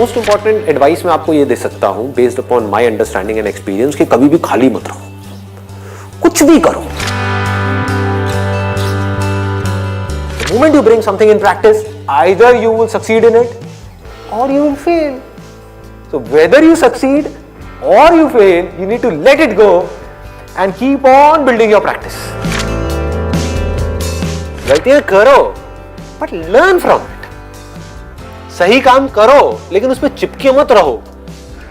Most important advice मैं आपको ये दे सकता हूं based upon my understanding and experience कि कभी भी खाली मत रहो, कुछ भी करो। The moment you bring something in practice, either you will succeed in it or you will fail. So whether you succeed or you fail, you need to let it go and keep on building your practice. गलतियां करो but learn from it. सही काम करो लेकिन उसमें चिपके मत रहो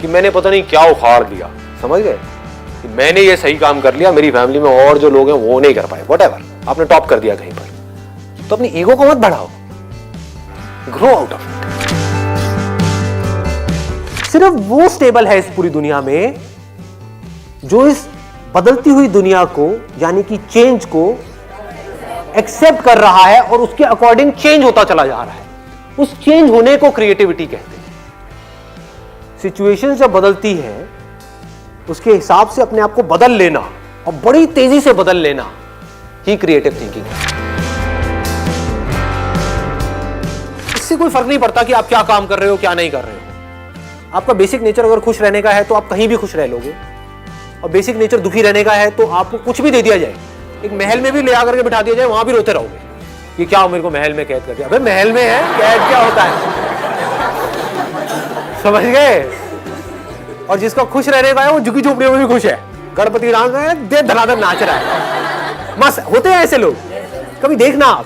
कि मैंने पता नहीं क्या उखाड़ दिया, समझ गए कि मैंने ये सही काम कर लिया, मेरी फैमिली में और जो लोग हैं वो नहीं कर पाए, व्हाटएवर, आपने टॉप कर दिया कहीं पर, तो अपनी ईगो को मत बढ़ाओ, ग्रो आउट ऑफ इट। सिर्फ वो स्टेबल है इस पूरी दुनिया में जो इस बदलती हुई दुनिया को यानी कि चेंज को एक्सेप्ट कर रहा है और उसके अकॉर्डिंग चेंज होता चला जा रहा है। उस चेंज होने को क्रिएटिविटी कहते हैं। सिचुएशन जब बदलती है उसके हिसाब से अपने आप को बदल लेना और बड़ी तेजी से बदल लेना ही क्रिएटिव थिंकिंग है। इससे कोई फर्क नहीं पड़ता कि आप क्या काम कर रहे हो क्या नहीं कर रहे हो। आपका बेसिक नेचर अगर खुश रहने का है तो आप कहीं भी खुश रह लोगे, और बेसिक नेचर दुखी रहने का है तो आपको कुछ भी दे दिया जाए, एक महल में भी ले आकर के बिठा दिया जाए, वहां भी रोते रहोगे कि क्या मेरे को महल में कैद कर दिया। अबे महल में है, कैद क्या होता है, समझ गए। और जिसका खुश रहने का है वो झुकी झोपड़ियों में भी खुश है, गणपति डांस में दे धनाधन नाच रहा है, मस्त होते हैं ऐसे लोग। कभी देखना आप,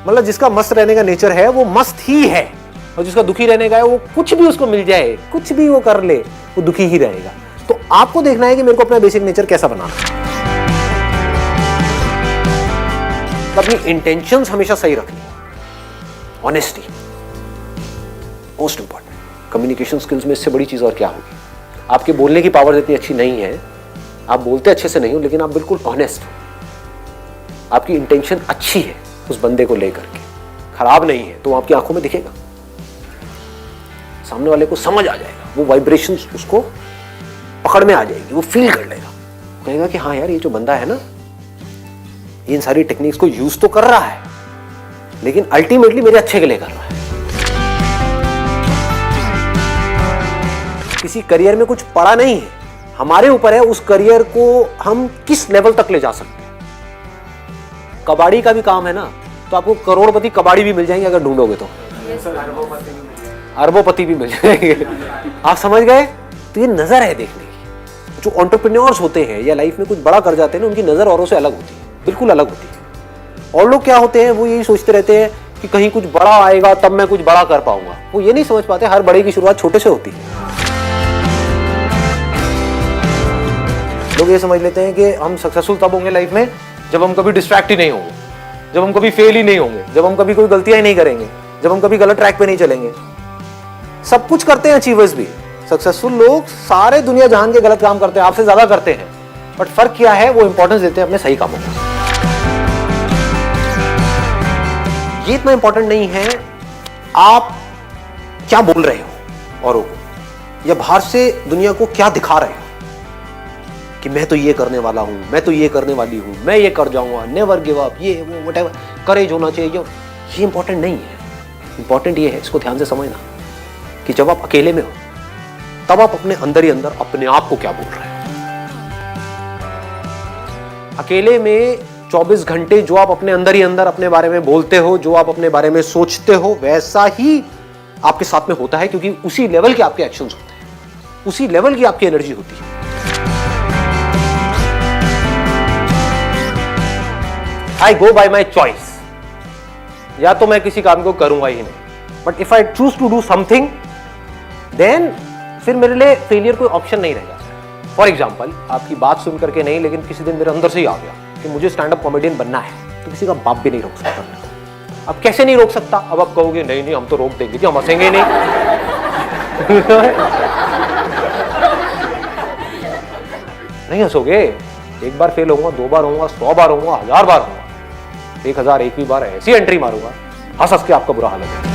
मतलब जिसका मस्त रहने का नेचर है वो मस्त ही है, और जिसका दुखी रहने का है वो कुछ भी उसको मिल जाए, कुछ भी वो कर ले, वो दुखी ही रहेगा। तो आपको देखना है कि मेरे को अपना बेसिक नेचर कैसा बनाना है। अपनी इंटेंशंस हमेशा सही रखनी, honesty most important. Communication skills में इससे बड़ी चीज और क्या होगी। आपके बोलने की पावर इतनी अच्छी नहीं है, आप बोलते अच्छे से नहीं हो, लेकिन आप बिल्कुल ऑनेस्ट हो, आपकी इंटेंशन अच्छी है उस बंदे को लेकर के, खराब नहीं है, तो वो आपकी आंखों में दिखेगा, सामने वाले को समझ आ जाएगा, वो वाइब्रेशन उसको पकड़ में आ जाएगी, वो फील कर लेगा, कहेगा कि हाँ यार ये जो बंदा है ना इन सारी टेक्निक्स को यूज तो कर रहा है लेकिन अल्टीमेटली मेरे अच्छे के लिए कर रहा है। किसी करियर में कुछ पड़ा नहीं है, हमारे ऊपर है उस करियर को हम किस लेवल तक ले जा सकते हैं। कबाड़ी का भी काम है ना, तो आपको करोड़पति कबाड़ी भी मिल जाएंगे अगर ढूंढोगे तो, अरबोपति भी मिल जाएंगे, आप समझ गए। तो ये नजर है देखने की। जो एंटरप्रेन्योर्स होते हैं या लाइफ में कुछ बड़ा कर जाते हैं ना, उनकी नजर औरों से अलग होती है, बिल्कुल अलग होती है। और लोग क्या होते हैं, वो यही सोचते रहते हैं कि कहीं कुछ बड़ा आएगा तब मैं कुछ बड़ा कर पाऊंगा। वो ये नहीं समझ पाते हर बड़े की शुरुआत छोटे से होती है। लोग ये समझ लेते हैं कि हम सक्सेसफुल तब होंगे लाइफ में जब हम कभी डिस्ट्रैक्ट ही नहीं होंगे, जब हम कभी फेल ही नहीं होंगे, जब हम कभी कोई गलतियां ही नहीं करेंगे, जब हम कभी गलत ट्रैक पे नहीं चलेंगे। सब कुछ करते हैं अचीवर्स भी, सक्सेसफुल लोग सारे दुनिया जहान के गलत काम करते हैं, आपसे ज्यादा करते हैं, बट फर्क क्या है, वो इंपॉर्टेंस देते हैं अपने सही कामों को। ये इतना इंपॉर्टेंट नहीं है आप क्या बोल रहे हो औरों को, या बाहर से दुनिया को क्या दिखा रहे हो कि मैं तो ये करने वाला हूं, मैं तो ये करने वाली हूं, मैं ये कर जाऊंगा, नेवर गिव अप, ये वो व्हाटएवर, करेज होना चाहिए। ये इंपॉर्टेंट नहीं है। इंपॉर्टेंट ये है, इसको ध्यान से समझना, कि जब आप अकेले में हो तब आप अपने अंदर ही अंदर अपने आप को क्या बोल रहे हो। अकेले में 24 घंटे जो आप अपने अंदर ही अंदर अपने बारे में बोलते हो, जो आप अपने बारे में सोचते हो, वैसा ही आपके साथ में होता है, क्योंकि उसी लेवल के आपके एक्शंस होते हैं, उसी लेवल की आपकी एनर्जी होती है। आई गो बाय माई चॉइस, या तो मैं किसी काम को करूंगा ही नहीं, but if I choose to do something then फिर मेरे लिए फेलियर कोई ऑप्शन नहीं रहेगा। फॉर एग्जाम्पल, आपकी बात सुन करके नहीं, लेकिन किसी दिन मेरे अंदर से ही आ गया कि मुझे स्टैंड अप कॉमेडियन बनना है, तो किसी का बाप भी नहीं रोक सकता। अब कैसे नहीं रोक सकता, अब आप कहोगे नहीं नहीं हम तो रोक देंगे जी, हम हंसेंगे नहीं। नहीं हंसोगे, एक बार फेल होऊंगा, 2 बार होऊंगा, 100 बार होऊंगा, 1000 बार होऊंगा, 1001वीं बार ऐसी एंट्री मारूंगा, हंस हंस के आपका बुरा हाल हो जाएगा।